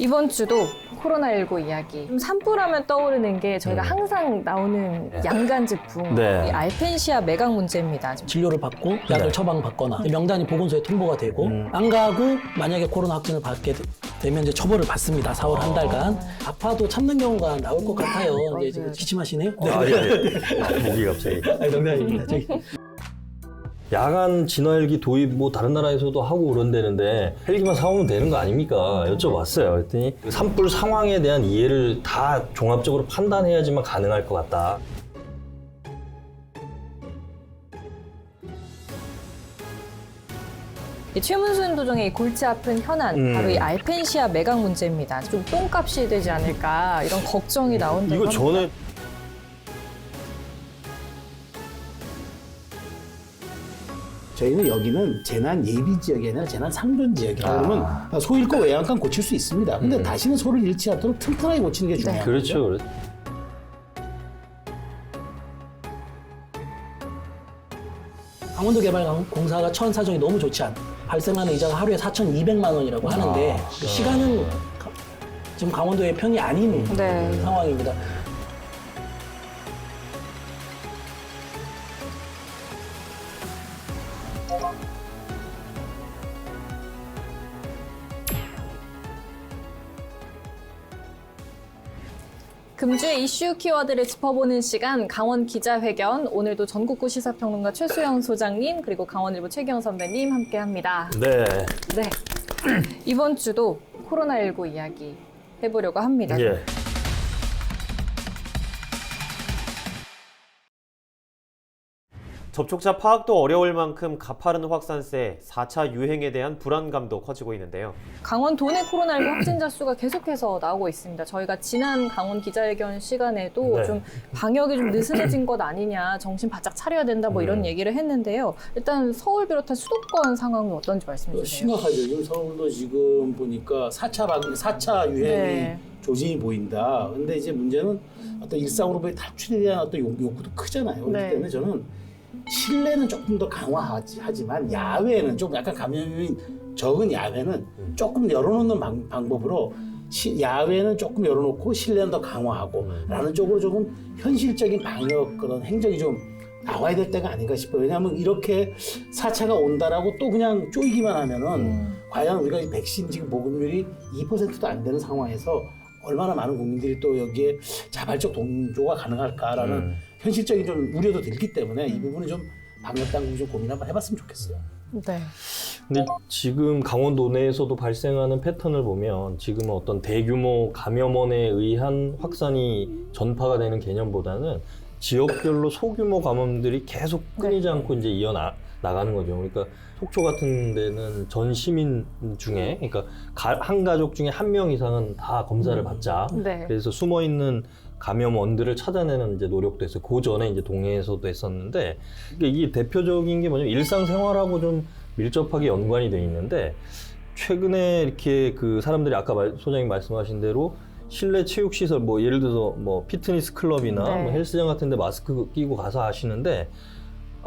이번 주도 코로나19 이야기. 좀 산불하면 떠오르는 게 저희가 항상 나오는 양간 제품, 네. 이 알펜시아 매각 문제입니다. 진료를 받고 약을 네. 처방받거나 명단이 보건소에 통보가 되고 안 가고 만약에 코로나 확진을 받게 되면 이제 처벌을 받습니다. 4월 한 달간. 아파도 참는 경우가 나올 것 같아요. 이제 지금 기침하시네요? 아, 예. 목이 갑자기. 아니, 농담입니다. 저기. 야간 진화헬기 도입 뭐 다른 나라에서도 하고 그런다는데 헬기만 사오면 되는 거 아닙니까? 여쭤봤어요. 그랬더니 산불 상황에 대한 이해를 다 종합적으로 판단해야지만 가능할 것 같다. 이 최문순 도정의 이 골치 아픈 현안, 바로 이 알펜시아 매각 문제입니다. 좀 똥값이 되지 않을까 이런 걱정이 나온다고 이거 합니다. 전에 저희는 여기는 재난 예비 지역이 아니라 재난 상존 지역이라 그러면 소잃고 외양간 고칠 수 있습니다. 근데 다시는 소를 잃지 않도록 튼튼하게 고치는 게 중요한 거죠. 그렇죠. 그렇죠. 강원도개발공사가 처한 사정이 너무 좋지 않아. 발생하는 이자가 하루에 4,200만 원이라고 하는데 시간은 지금 강원도의 편이 아닌 네. 상황입니다. 금주의 이슈 키워드를 짚어보는 시간 강원 기자회견. 오늘도 전국구 시사평론가 최수영 소장님 그리고 강원일보 최기영 선배님 함께합니다. 네. 네. 이번 주도 코로나19 이야기 해보려고 합니다. 예. 접촉자 파악도 어려울 만큼 가파른 확산세, 4차 유행에 대한 불안감도 커지고 있는데요. 강원 도내 코로나19 확진자 수가 계속해서 나오고 있습니다. 저희가 지난 강원 기자회견 시간에도 네. 좀 방역이 좀 느슨해진 것 아니냐, 정신 바짝 차려야 된다 뭐 이런 얘기를 했는데요. 일단 서울 비롯한 수도권 상황은 어떤지 말씀해 주세요. 심각하죠. 지금 서울도 지금 보니까 4차 유행이 네. 조짐이 보인다. 근데 이제 문제는 어떤 일상으로의 탈출에 대한 어떤 욕구도 크잖아요. 그렇기 네. 때문에 저는 실내는 조금 더 강화하지만 야외는 좀 약간 감염이 적은 야외는 조금 열어놓는 방법으로 야외는 조금 열어놓고 실내는 더 강화하고 라는 쪽으로 조금 현실적인 방역 그런 행정이 좀 나와야 될 때가 아닌가 싶어요. 왜냐하면 이렇게 4차가 온다라고 또 그냥 쪼이기만 하면은 과연 우리가 이 백신 지금 보급률이 2%도 안 되는 상황에서 얼마나 많은 국민들이 또 여기에 자발적 동조가 가능할까라는 현실적인 좀 우려도 들기 때문에 이 부분은 좀 방역 당국이 좀 고민 한번 해봤으면 좋겠어요. 네. 근데 지금 강원도 내에서도 발생하는 패턴을 보면 지금은 어떤 대규모 감염원에 의한 확산이 전파가 되는 개념보다는 지역별로 소규모 감염들이 계속 끊이지 않고 이제 나가는 거죠. 그러니까 속초 같은 데는 전 시민 중에, 그러니까 한 가족 중에 한 명 이상은 다 검사를 받자. 네. 그래서 숨어 있는 감염원들을 찾아내는 이제 노력도 했어요. 그 전에 이제 동해에서도 했었는데, 그러니까 이게 대표적인 게 뭐냐면 일상생활하고 좀 밀접하게 연관이 돼 있는데, 최근에 이렇게 그 사람들이 아까 소장님 말씀하신 대로 실내 체육시설, 뭐 예를 들어서 뭐 피트니스 클럽이나 네. 뭐 헬스장 같은 데 마스크 끼고 가서 하시는데,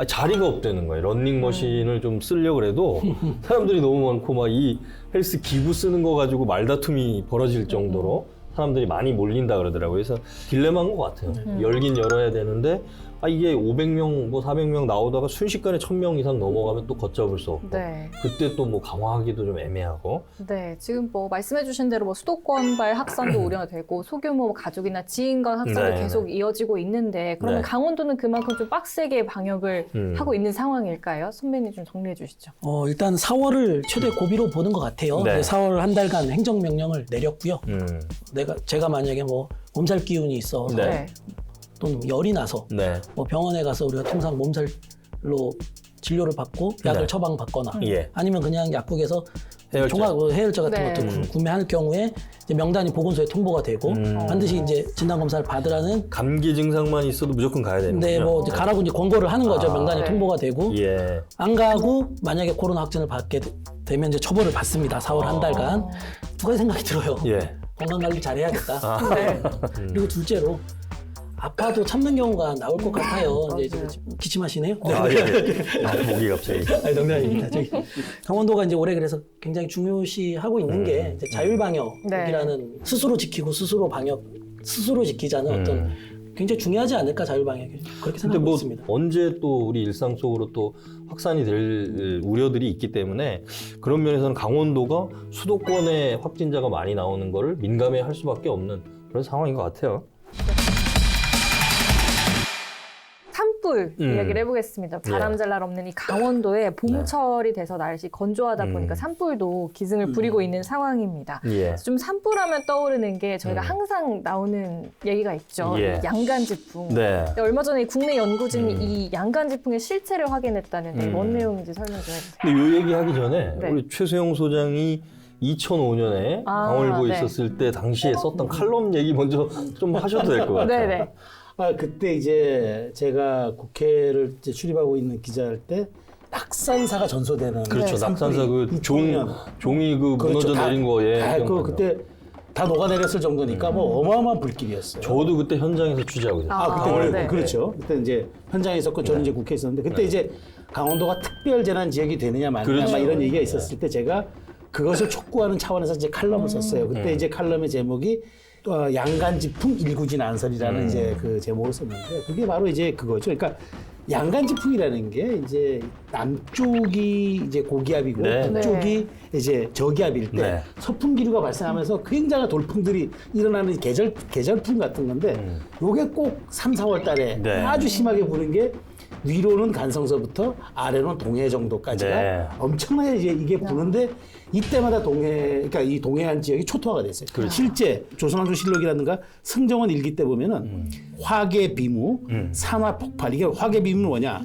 자리가 없다는 거예요. 런닝머신을 좀 쓰려고 해도 사람들이 너무 많고 막 이 헬스 기구 쓰는 거 가지고 말다툼이 벌어질 정도로 사람들이 많이 몰린다 그러더라고요. 그래서 딜레마인 것 같아요. 열긴 열어야 되는데 이게 500명, 뭐 400명 나오다가 순식간에 1000명 이상 넘어가면 또 걷잡을 수 없고 네. 그때 또 뭐 강화하기도 좀 애매하고 네, 지금 뭐 말씀해주신 대로 뭐 수도권발 확산도 우려가 되고 소규모 가족이나 지인 간 확산도 네, 계속 이어지고 있는데 그러면 네. 강원도는 그만큼 좀 빡세게 방역을 하고 있는 상황일까요? 선배님 좀 정리해 주시죠. 일단 4월을 최대 고비로 보는 것 같아요. 네. 4월 한 달간 행정명령을 내렸고요. 음. 제가 만약에 뭐 몸살 기운이 있어 네. 또는 열이 나서 네. 뭐 병원에 가서 우리가 통상 몸살로 진료를 받고 약을 네. 처방받거나 예. 아니면 그냥 약국에서 해열제. 종합 해열제 같은 네. 것도 구매할 경우에 이제 명단이 보건소에 통보가 되고 반드시 이제 진단 검사를 받으라는 감기 증상만 있어도 무조건 가야 되는 네, 거죠? 뭐 이제 가라고 이제 권고를 하는 거죠. 명단이 네. 통보가 되고 예. 안 가고 만약에 코로나 확진을 받게 되면 이제 처벌을 받습니다. 4월 한 달간 두 가지 생각이 들어요. 예. 건강 관리 잘해야겠다. 네. 그리고 둘째로 아파도 참는 경우가 나올 것 같아요. 이제 기침하시네요. 목이 갑자기. 아니, 농담입니다. 저기 강원도가 이제 올해 그래서 굉장히 중요시하고 있는 게 이제 자율방역이라는 스스로 지키고 스스로 방역, 스스로 지키자는 어떤 굉장히 중요하지 않을까 자율방역이 그렇게 근데 생각하고 뭐 있습니다. 언제 또 우리 일상 속으로 또 확산이 될 우려들이 있기 때문에 그런 면에서는 강원도가 수도권에 확진자가 많이 나오는 거를 민감해 할 수밖에 없는 그런 상황인 것 같아요. 산불 이야기를 해보겠습니다. 바람 잘 날 없는 이 강원도에 봄철이 돼서 날씨 건조하다 보니까 산불도 기승을 부리고 있는 상황입니다. 예. 좀 산불하면 떠오르는 게 저희가 항상 나오는 얘기가 있죠. 예. 양간지풍. 네. 근데 얼마 전에 국내 연구진이 이 양간지풍의 실체를 확인했다는데 뭔 내용인지 설명 좀 해주세요. 근데 요 얘기 하기 전에 네. 우리 최수영 소장이 2005년에 강원일보에 네. 있었을 때 당시에 썼던 칼럼 얘기 먼저 좀 하셔도 될 것 같아요. 네네. 그때 이제 제가 국회를 이제 출입하고 있는 기자일 때 낙산사가 전소되는 그렇죠. 산불이 낙산사 그 2000년. 종이 그 그렇죠. 무너져 다- 내린 거에. 다 그 기억나요. 그때 다 녹아내렸을 정도니까 뭐 어마어마한 불길이었어요. 저도 그때 현장에서 취재하고 있었어요. 그때 아, 네. 그렇죠. 그때 이제 현장에 있었고 저는 이제 국회에 있었는데 그때 이제 강원도가 특별 재난 지역이 되느냐 마느냐 그렇죠. 막 이런 얘기가 있었을 때 제가 그것을 촉구하는 차원에서 이제 칼럼을 썼어요. 그때 이제 칼럼의 제목이 양간지풍 일구진 안설이라는 이제 그 제목을 썼는데 그게 바로 이제 그거죠. 그러니까 양간지풍이라는 게 이제 남쪽이 이제 고기압이고 네. 북쪽이 이제 저기압일 때 네. 서풍 기류가 발생하면서 굉장한 돌풍들이 일어나는 계절풍 같은 건데 요게 꼭 3, 4월 달에 네. 아주 심하게 부는 게 위로는 간성서부터 아래로는 동해 정도까지가 네. 엄청나게 이제 이게 부는데 이때마다 그러니까 이 동해안 지역이 초토화가 됐어요. 실제 조선왕조실록이라든가 승정원 일기 때 보면은 화계 비무, 산화 폭발 이게 화계 비무는 뭐냐?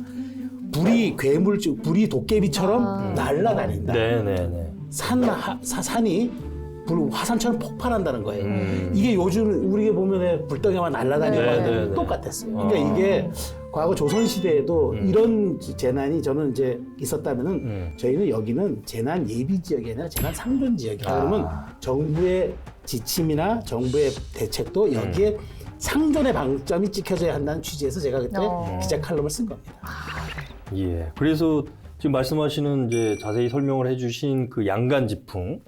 불이 도깨비처럼 날아다닌다. 네네네. 산이 화산처럼 폭발한다는 거예요. 이게 요즘 우리가 보면 불덩이만 날아다니는 거랑 똑같았어요. 그러니까 이게 과거 조선시대에도 이런 재난이 저는 이제 있었다면은 저희는 여기는 재난 예비 지역이 아니라 재난 상존 지역이다. 그러면 정부의 지침이나 정부의 대책도 여기에 상존의 방점이 찍혀져야 한다는 취지에서 제가 그때 기자 칼럼을 쓴 겁니다. 예. 그래서 지금 말씀하시는 이제 자세히 설명을 해주신 그 양간지풍.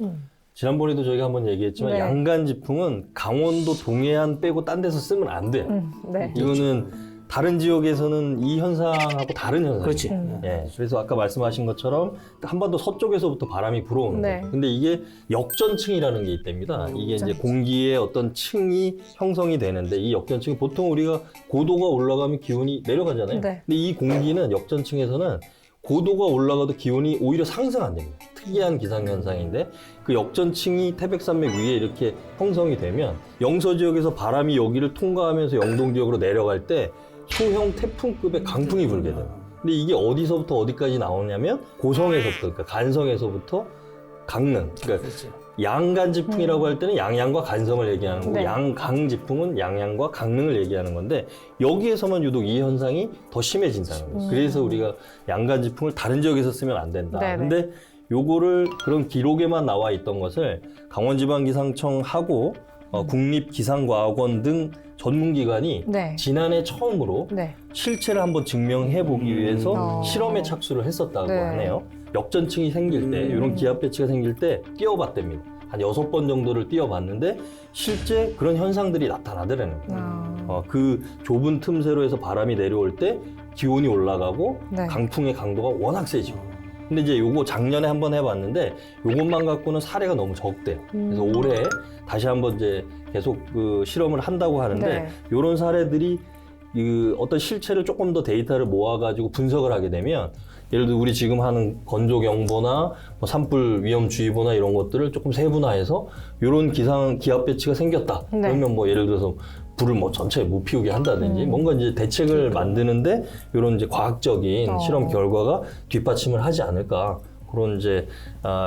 지난번에도 저희가 한번 얘기했지만 네. 양간지풍은 강원도 동해안 빼고 딴 데서 쓰면 안 돼요. 네. 이거는 다른 지역에서는 이 현상하고 다른 현상이에요. 그렇지. 예, 그래서 아까 말씀하신 것처럼 한반도 서쪽에서부터 바람이 불어오는 네. 거예요. 근데 이게 역전층이라는 게 있답니다. 이게 이제 공기의 어떤 층이 형성이 되는데 이 역전층이 보통 우리가 고도가 올라가면 기온이 내려가잖아요. 네. 근데 이 공기는 역전층에서는 고도가 올라가도 기온이 오히려 상승 안 됩니다. 특이한 기상현상인데 그 역전층이 태백산맥 위에 이렇게 형성이 되면 영서 지역에서 바람이 여기를 통과하면서 영동 지역으로 내려갈 때 소형 태풍급의 강풍이 불게 돼요. 근데 이게 어디서부터 어디까지 나오냐면 고성에서부터, 그러니까 간성에서부터 강릉. 그러니까 양간지풍이라고 할 때는 양양과 간성을 얘기하는 거고 네. 양강지풍은 양양과 강릉을 얘기하는 건데 여기에서만 유독 이 현상이 더 심해진다는 거예요. 그래서 우리가 양간지풍을 다른 지역에서 쓰면 안 된다. 네네. 근데 요거를 그런 기록에만 나와 있던 것을 강원지방기상청하고 국립기상과학원 등 전문기관이 네. 지난해 처음으로 네. 실체를 한번 증명해 보기 위해서 어. 실험에 착수를 했었다고 네. 하네요. 역전층이 생길 때, 이런 기압 배치가 생길 때 띄워봤답니다. 한 6번 정도를 띄워봤는데 실제 그런 현상들이 나타나더라는 거예요. 그 좁은 틈새로 해서 바람이 내려올 때 기온이 올라가고 네. 강풍의 강도가 워낙 세지고. 근데 이제 요거 작년에 한번 해봤는데 요것만 갖고는 사례가 너무 적대요. 그래서 올해 다시 한번 이제 계속 그 실험을 한다고 하는데 네. 요런 사례들이 그 어떤 실체를 조금 더 데이터를 모아가지고 분석을 하게 되면 예를 들어 우리 지금 하는 건조경보나 뭐 산불 위험주의보나 이런 것들을 조금 세분화해서 요런 기압 배치가 생겼다. 네. 그러면 뭐 예를 들어서 불을 뭐 전체에 못 피우게 한다든지 뭔가 이제 대책을 만드는데 이런 이제 과학적인 실험 결과가 뒷받침을 하지 않을까. 그런 이제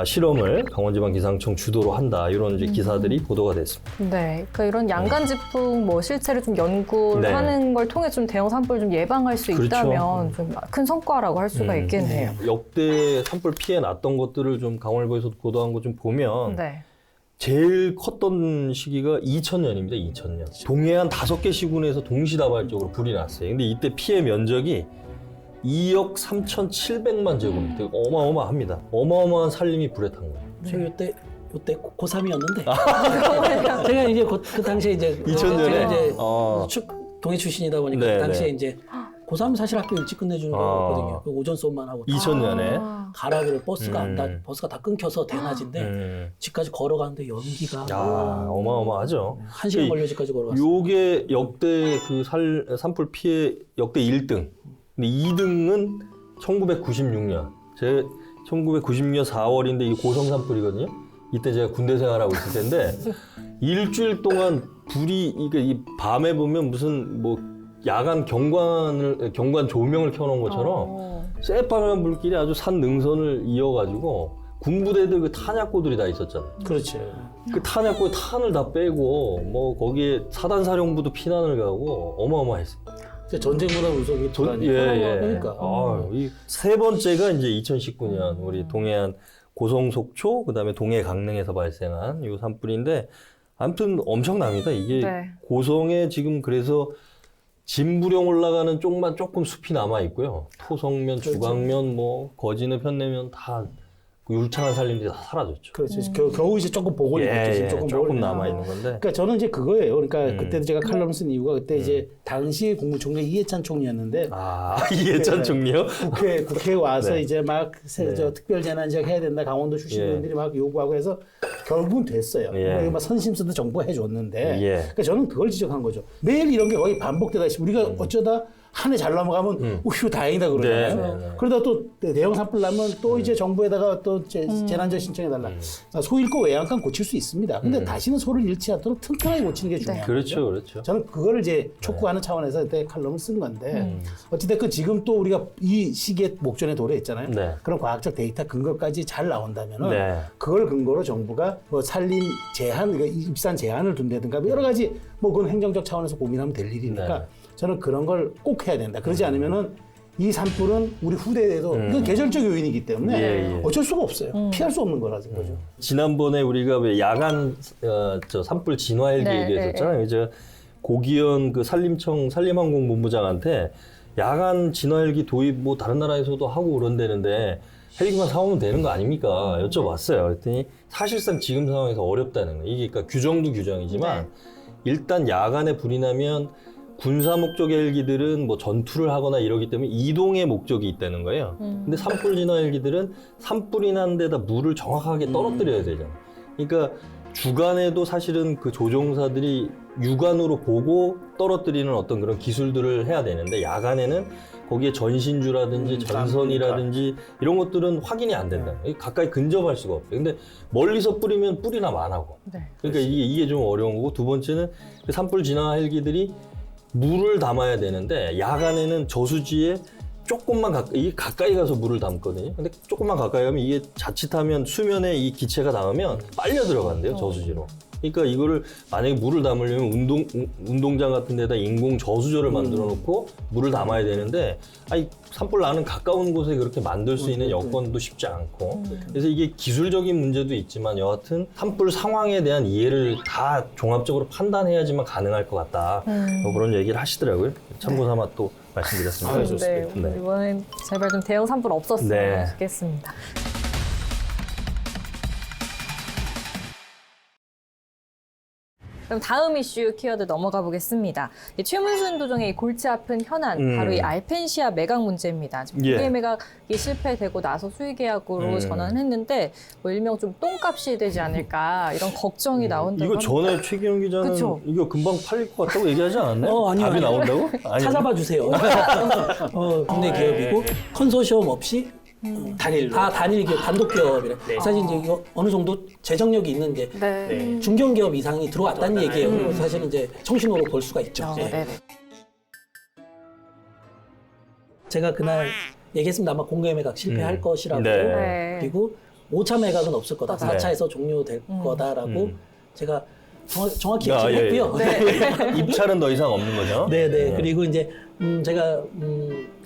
실험을 강원지방기상청 주도로 한다. 이런 이제 기사들이 보도가 됐습니다. 네, 그러니까 이런 양간지풍 뭐 실체를 좀 연구를 네. 하는 걸 통해 좀 대형 산불 좀 예방할 수 그렇죠. 있다면 좀 큰 성과라고 할 수가 있겠네요. 역대 산불 피해 났던 것들을 좀 강원일보에서 보도한 거 좀 보면 네. 제일 컸던 시기가 2000년입니다. 2000년. 동해안 5개 시군에서 동시다발적으로 불이 났어요. 근데 이때 피해 면적이 2억 3,700만 제곱미터. 어마어마합니다. 어마어마한 살림이 불에 탄 거예요. 저 요때 고3이었는데 제가 이제 그 당시에 이제 2000년에? 제가 이제 아. 동해 출신이다 보니까 네, 그 당시에 네. 이제 고3 사실 학교 일찍 끝내주는 아. 거거든요. 그 오전 수업만 하고 2000년에. 가라기를 버스가 버스가 다 끊겨서 대낮인데 집까지 걸어가는데 연기가 야, 어마어마하죠. 1시간 걸려 집까지 걸어갔어요. 요게 역대 그 산불 피해 역대 1등. 근데 2등은 1996년. 제 1996년 4월인데 이 고성 산불이거든요. 이때 제가 군대 생활하고 있을 텐데 일주일 동안 불이 이 밤에 보면 무슨 뭐 야간 경관 조명을 켜놓은 것처럼 새빨간 불길이 아주 산 능선을 이어가지고 군부대들 그 탄약고들이 다 있었잖아요. 그렇죠. 그 탄약고에 탄을 다 빼고 뭐 거기에 사단사령부도 피난을 가고 어마어마했어요. 전쟁보다 무서운 게 불안이. 그러니까. 이 세 번째가 이제 2019년 우리 동해안 고성 속초 그다음에 동해 강릉에서 발생한 이 산불인데 아무튼 엄청납니다. 이게 네. 고성에 지금 그래서 진부령 올라가는 쪽만 조금 숲이 남아 있고요. 토성면, 주광면, 뭐 거진읍, 현내면 다 울창한 살림들이 다 사라졌죠. 그렇죠. 겨우 이제 조금 보궐이 됐죠. 지금 조금 남아 있는 건데. 그러니까 저는 이제 그거예요. 그러니까 그때도 제가 칼럼을 쓴 이유가 그때 이제 당시 국무총리 이해찬 총리였는데 이해찬 총리요? 국회에 와서 네. 이제 막 저 특별재난지역 해야 된다 강원도 출신 의원들이 막 요구하고 해서 결국은 됐어요. 막 선심서도 정부가 해줬는데 그러니까 저는 그걸 지적한 거죠. 매일 이런 게 거의 반복되다 싶 우리가 어쩌다 한 해 잘 넘어가면 휴 다행이다 그러잖아요. 네. 그러다 또 대형 산불 나면 또 이제 정부에다가 또 재난지역 신청해달라. 소 잃고 외양간 고칠 수 있습니다. 근데 다시는 소를 잃지 않도록 튼튼하게 고치는 게 중요해요. 그렇죠. 저는 그거를 이제 촉구하는 차원에서 그때 칼럼을 쓴 건데 어찌됐건 지금 또 우리가 이 시기에 목전에 도래했잖아요. 네. 그런 과학적 데이터 근거까지 잘 나온다면은 네. 그걸 근거로 정부가 뭐 산림 제한, 그러니까 입산 제한을 둔다든가 뭐 여러 가지 뭐 그건 행정적 차원에서 고민하면 될 일이니까 네. 저는 그런 걸 꼭 해야 된다. 그러지 않으면은 이 산불은 우리 후대에도 이건 계절적 요인이기 때문에 어쩔 수가 없어요. 피할 수 없는 거라는 거죠. 지난번에 우리가 왜 야간 저 산불 진화 헬기 네, 얘기했었잖아요. 이제 고기현 그 산림청 산림항공본부장한테 야간 진화 헬기 도입 뭐 다른 나라에서도 하고 그런다는데 헬기만 사오면 되는 거 아닙니까? 여쭤봤어요. 그랬더니 사실상 지금 상황에서 어렵다는 거예요. 이게 그러니까 규정도 규정이지만 일단 야간에 불이 나면 군사 목적의 헬기들은 뭐 전투를 하거나 이러기 때문에 이동의 목적이 있다는 거예요. 근데 산불 진화 헬기들은 산불이 난 데다 물을 정확하게 떨어뜨려야 되잖아요. 그러니까 주간에도 사실은 그 조종사들이 육안으로 보고 떨어뜨리는 어떤 그런 기술들을 해야 되는데 야간에는 거기에 전신주라든지 전선이라든지 이런 것들은 확인이 안 된다. 가까이 근접할 수가 없어요. 근데 멀리서 뿌리면 뿌리나 만하고. 그러니까 이게 좀 어려운 거고 두 번째는 그 산불 진화 헬기들이 물을 담아야 되는데 야간에는 저수지에 조금만 가까이 가서 물을 담거든요. 근데 조금만 가까이 가면 이게 자칫하면 수면에 이 기체가 닿으면 빨려 들어간대요, 저수지로. 그러니까 이거를 만약에 물을 담으려면 운동장 같은 데다 인공 저수조를 만들어 놓고 물을 담아야 되는데 아니 산불 나는 가까운 곳에 그렇게 만들 수 있는 여건도 쉽지 않고 그래서 이게 기술적인 문제도 있지만 여하튼 산불 상황에 대한 이해를 다 종합적으로 판단해야지만 가능할 것 같다. 뭐 그런 얘기를 하시더라고요. 참고 삼아 또 말씀드렸습니다. 네, 이번엔 제발 좀 대형 산불 없었으면 좋겠습니다. 그럼 다음 이슈 키워드 넘어가 보겠습니다. 최문순 도정의 골치 아픈 현안, 바로 이 알펜시아 매각 문제입니다. 지금 공개 매각이 실패되고 나서 수의 계약으로 전환했는데 뭐 일명 좀 똥값이 되지 않을까 이런 걱정이 나온다고 이거 합니다. 전에 최기영 기자는 그쵸? 이거 금방 팔릴 것 같다고 얘기하지 않았나요? 아니요, 답이 아니요. 나온다고? 아니요. 찾아봐 주세요. 국내 기업이고 컨소시엄 없이 다 단일 기업, 단독 기업이래. 사실 이제 이거 어느 정도 재정력이 있는 이제 중견 기업 이상이 들어왔다는 얘기예요. 그리고 사실은 이제 청신호로 볼 수가 있죠. 제가 그날 얘기했습니다. 아마 공개 매각 실패할 것이라고. 그리고 5차 매각은 없을 거다. 4차에서 종료될 거다라고 제가 정확히 예측했고요. 입찰은 더 이상 없는 거죠? 네네. 그리고 이제 제가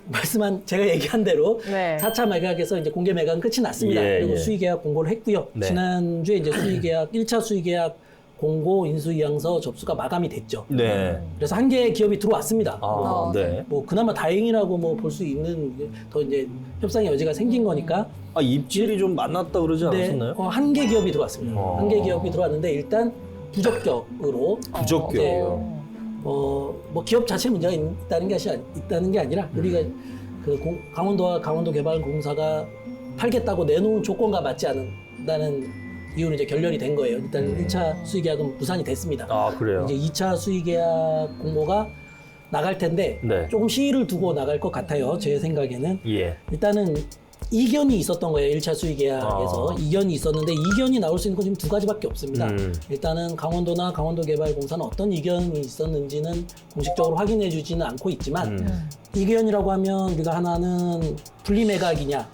말씀한 제가 얘기한 대로 네. 4차 매각에서 이제 공개 매각은 끝이 났습니다. 예, 그리고 예. 수의계약 공고를 했고요. 네. 지난주에 이제 수의계약 1차 수의계약 공고 인수이양서 접수가 마감이 됐죠. 네. 그래서 한 개의 기업이 들어왔습니다. 아, 네. 뭐 그나마 다행이라고 뭐 볼 수 있는 더 이제 협상의 여지가 생긴 거니까. 아, 입질이 좀 만났다 그러지 않았었나요? 한 개 기업이 들어왔습니다. 한 개 기업이 들어왔는데 일단 부적격으로 부적격. 네. 뭐 기업 자체 문제가 있다는 게 아니라 우리가 그 강원도와 강원도개발공사가 팔겠다고 내놓은 조건과 맞지 않는다는 이유로 이제 결렬이 된 거예요. 일단 1차 수의계약은 무산이 됐습니다. 아, 그래요? 이제 2차 수의계약 공모가 나갈 텐데 네. 조금 시일을 두고 나갈 것 같아요. 제 생각에는. 예. 일단은 이견이 있었던 거예요. 1차 수의계약에서. 이견이 있었는데 이견이 나올 수 있는 건 지금 두 가지밖에 없습니다. 일단은 강원도나 강원도개발공사는 어떤 이견이 있었는지는 공식적으로 확인해 주지는 않고 있지만 이견이라고 하면 우리가 하나는 분리매각이냐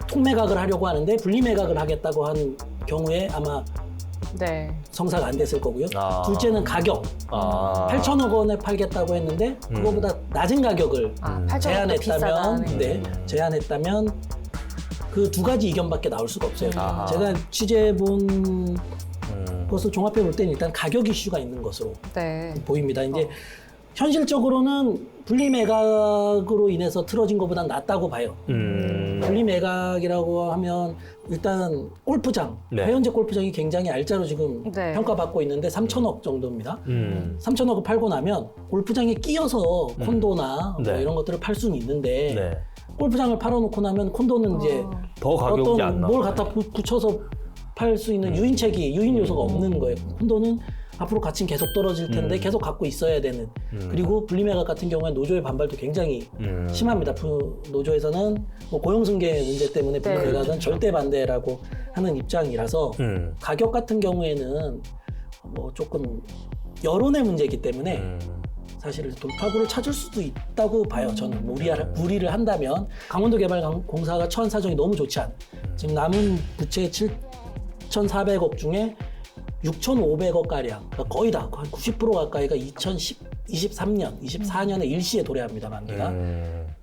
통매각을 하려고 하는데 분리매각을 하겠다고 한 경우에 아마 네. 성사가 안 됐을 거고요. 아. 둘째는 가격. 아. 8천억 원에 팔겠다고 했는데 그거보다 낮은 가격을 8천원 제안했다면 비싸다. 제안했다면 그 두 가지 이견밖에 나올 수가 없어요. 아하. 제가 취재해 본 것을 종합해 볼 때는 일단 가격 이슈가 있는 것으로 네. 보입니다. 이제 현실적으로는 분리매각으로 인해서 틀어진 것보단 낫다고 봐요. 분리매각이라고 하면 일단 골프장, 네. 해운제 골프장이 굉장히 알짜로 지금 네. 평가받고 있는데 3천억 정도입니다. 3천억을 팔고 나면 골프장에 끼어서 콘도나 뭐 네. 이런 것들을 팔 수는 있는데 네. 골프장을 팔아놓고 나면 콘도는 이제 더 가격이 어떤 안 나와. 뭘 갖다 붙여서 팔 수 있는 유인 요소가 없는 거예요. 콘도는 앞으로 가치는 계속 떨어질 텐데 계속 갖고 있어야 되는. 그리고 분리매각 같은 경우에 노조의 반발도 굉장히 심합니다. 노조에서는 뭐 고용승계 문제 때문에 분리매각은 절대 반대라고 하는 입장이라서 가격 같은 경우에는 뭐 조금 여론의 문제이기 때문에 사실 돌파구를 찾을 수도 있다고 봐요. 저는 무리를 한다면 강원도개발공사가 처한 사정이 너무 좋지 않아요. 지금 남은 부채 7,400억 중에 6,500억 가량, 그러니까 거의 다 한 90% 가까이가 2023년, 24년에 일시에 도래합니다. 만기가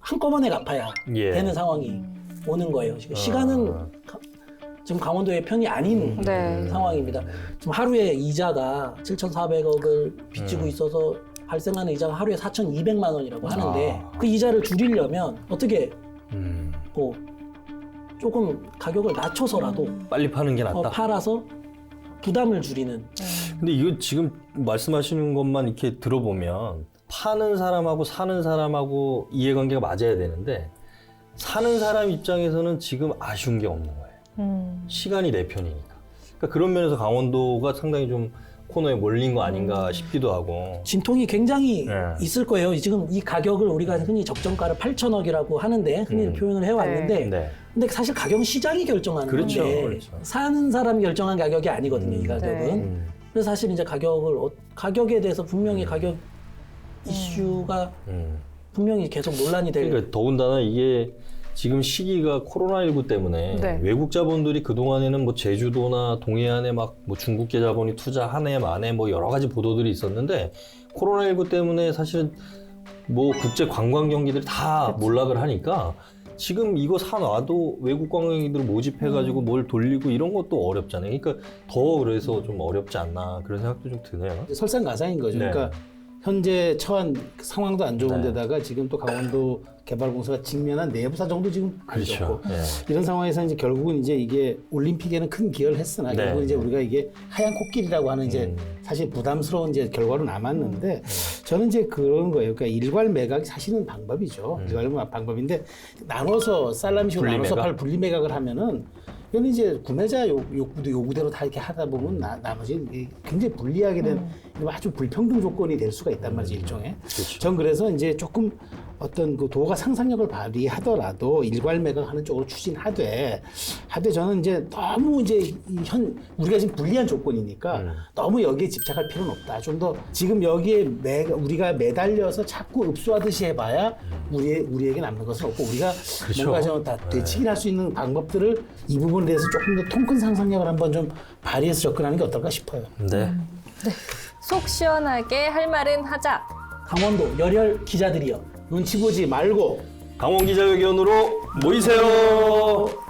한꺼번에 갚아야 예. 되는 상황이 오는 거예요. 지금 시간은 지금 강원도의 편이 아닌 네. 상황입니다. 지금 하루에 이자가 7,400억을 빚지고 있어서 발생하는 이자가 하루에 4,200만 원이라고 하는데 그 이자를 줄이려면 어떻게 뭐 조금 가격을 낮춰서라도 빨리 파는 게 낫다. 팔아서 부담을 줄이는. 근데 이거 지금 말씀하시는 것만 이렇게 들어보면 파는 사람하고 사는 사람하고 이해관계가 맞아야 되는데 사는 사람 입장에서는 지금 아쉬운 게 없는 거예요. 시간이 내 편이니까. 그러니까 그런 면에서 강원도가 상당히 좀 코너에 몰린 거 아닌가 싶기도 하고. 진통이 굉장히 네. 있을 거예요. 지금 이 가격을 우리가 흔히 적정가를 8천억이라고 하는데 흔히 표현을 해왔는데 네. 근데 사실 가격은 시장이 결정하는 그렇죠, 건데 그렇죠. 사는 사람이 결정한 가격이 아니거든요. 이 가격은. 그래서 사실 이제 가격에 대해서 분명히 가격 이슈가 분명히 계속 논란이 될. 그러니까 더군다나 이게 지금 시기가 코로나19 때문에 네. 외국 자본들이 그동안에는 뭐 제주도나 동해안에 막 뭐 중국계 자본이 투자하네 마네 뭐 여러 가지 보도들이 있었는데 코로나19 때문에 사실은 뭐 국제 관광 경기들이 다 몰락을 하니까 지금 이거 사놔도 외국 관광객들을 모집해가지고 뭘 돌리고 이런 것도 어렵잖아요. 그러니까 더 그래서 좀 어렵지 않나 그런 생각도 좀 드네요. 설상가상인 거죠. 네. 그러니까 현재 처한 상황도 안 좋은 네. 데다가 지금 또 강원도 개발공사가 직면한 내부 사정도 지금 안 그렇죠. 좋고 네. 이런 상황에서 이제 결국은 이제 이게 올림픽에는 큰 기여를 했으나 네. 결국은 이제 우리가 이게 하얀 코끼리라고 하는 이제 사실 부담스러운 이제 결과로 남았는데 저는 이제 그런 거예요. 그러니까 일괄 매각이 사실은 방법이죠. 일괄 방법인데 나눠서 살라미식으로 나눠서 팔 분리매각을 하면은 이건 이제 구매자 요구대로 다 이렇게 하다 보면 나머지 굉장히 불리하게 된 아주 불평등 조건이 될 수가 있단 말이죠, 일종의. 그렇죠. 전 그래서 이제 조금 어떤 그 도가 상상력을 발휘하더라도 일괄 매각하는 쪽으로 추진하되 저는 이제 너무 이제 우리가 지금 불리한 조건이니까 너무 여기에 집착할 필요는 없다. 좀 더 지금 여기에 우리가 매달려서 자꾸 읍수하듯이 해봐야 우리에게 남는 것은 없고 우리가 그렇죠. 뭔가 좀 다 되치기할 수 있는 방법들을 이 부분에 대해서 조금 더 통큰 상상력을 한번 좀 발휘해서 접근하는 게 어떨까 싶어요. 네. 속 시원하게 할 말은 하자. 강원도 열혈 기자들이여 눈치 보지 말고 강원 기자회견으로 모이세요.